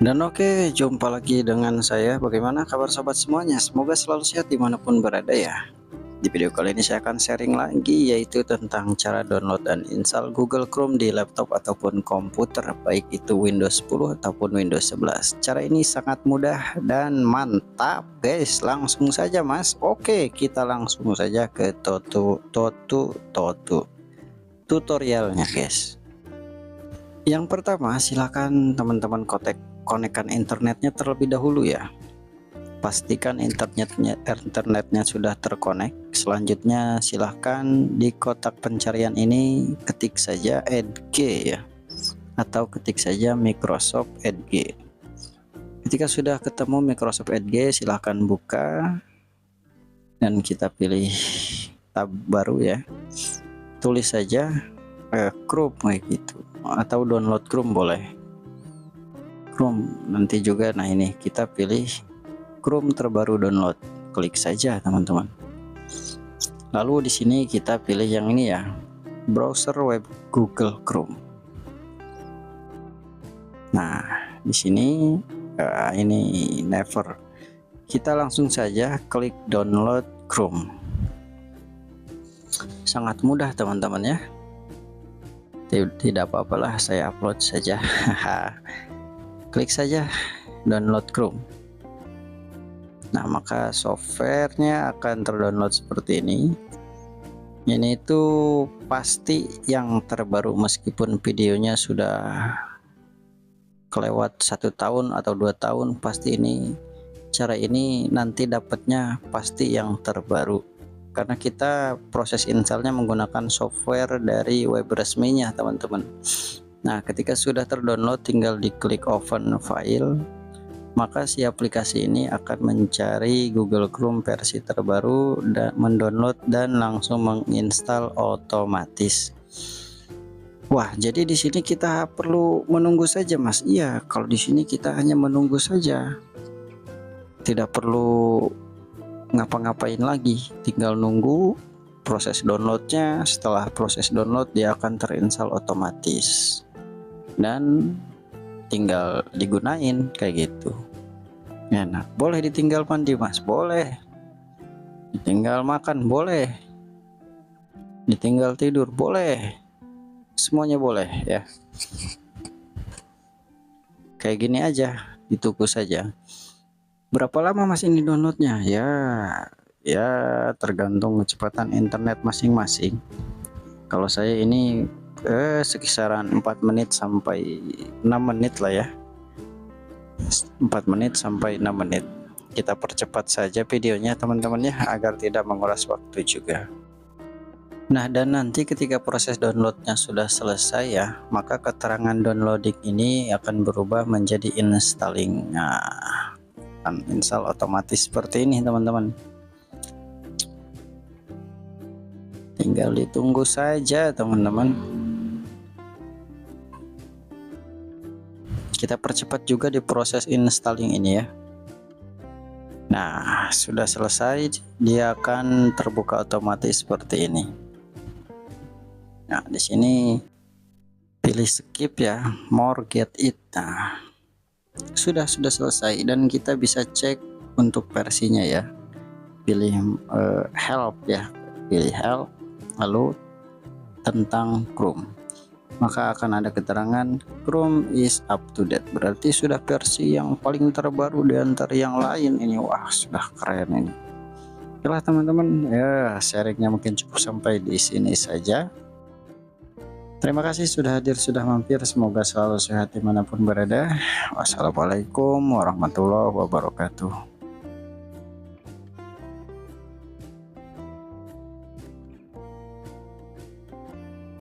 Dan oke, jumpa lagi dengan saya. Bagaimana kabar sobat semuanya? Semoga selalu sehat dimanapun berada ya. Di video kali ini saya akan sharing lagi, yaitu tentang cara download dan install Google Chrome di laptop ataupun komputer, baik itu Windows 10 ataupun Windows 11. Cara ini sangat mudah dan mantap guys. Langsung saja mas. Oke, kita langsung saja ke tutorialnya guys. Yang pertama, silakan teman-teman konekkan internetnya terlebih dahulu ya. Pastikan internetnya sudah terkonek. Selanjutnya silahkan di kotak pencarian ini ketik saja Edge ya, atau ketik saja Microsoft Edge. Ketika sudah ketemu Microsoft Edge, silahkan buka dan kita pilih tab baru ya. Tulis saja Chrome kayak gitu, atau download Chrome boleh. Chrome nanti juga. Nah ini kita pilih Chrome terbaru download, klik saja teman-teman. Lalu di sini kita pilih yang ini ya, browser web Google Chrome. Nah di sini ini never, kita langsung saja klik download Chrome. Sangat mudah teman-teman ya, tidak apa-apalah saya upload saja. Klik saja download Chrome. Nah maka softwarenya akan terdownload seperti ini. Ini itu pasti yang terbaru, meskipun videonya sudah kelewat 1 tahun atau 2 tahun, pasti ini cara ini nanti dapatnya pasti yang terbaru, karena kita proses installnya menggunakan software dari web resminya teman-teman. Nah ketika sudah terdownload tinggal diklik open file, maka si aplikasi ini akan mencari Google Chrome versi terbaru dan mendownload dan langsung menginstal otomatis. Wah, jadi di sini kita perlu menunggu saja mas. Iya, kalau di sini kita hanya menunggu saja, tidak perlu ngapa-ngapain lagi, tinggal nunggu proses downloadnya. Setelah proses download dia akan terinstall otomatis dan tinggal digunain kayak gitu. Enak. Boleh ditinggal mandi mas, boleh. Ditinggal makan boleh, ditinggal tidur boleh, semuanya boleh ya. Kayak gini aja, ditunggu saja. Berapa lama mas ini downloadnya? Ya tergantung kecepatan internet masing-masing. Kalau saya ini sekisaran 4 menit sampai 6 menit lah ya, 4 menit sampai 6 menit. Kita percepat saja videonya teman-teman ya, agar tidak menguras waktu juga. Nah dan nanti ketika proses downloadnya sudah selesai ya, maka keterangan downloading ini akan berubah menjadi installing. Nah install otomatis seperti ini teman-teman. Tinggal ditunggu saja teman-teman. Kita percepat juga di proses installing ini ya. Nah sudah selesai, dia akan terbuka otomatis seperti ini. Nah di sini pilih skip ya, more get it. Nah sudah selesai dan kita bisa cek untuk versinya ya. Pilih help ya, pilih help, lalu tentang Chrome, maka akan ada keterangan Chrome is up to date, berarti sudah versi yang paling terbaru di antara yang lain ini. Wah sudah keren ini. Oke teman-teman ya, sharingnya mungkin cukup sampai di sini saja. Terima kasih sudah hadir, sudah mampir. Semoga selalu sehat dimanapun berada. Wassalamualaikum warahmatullahi wabarakatuh.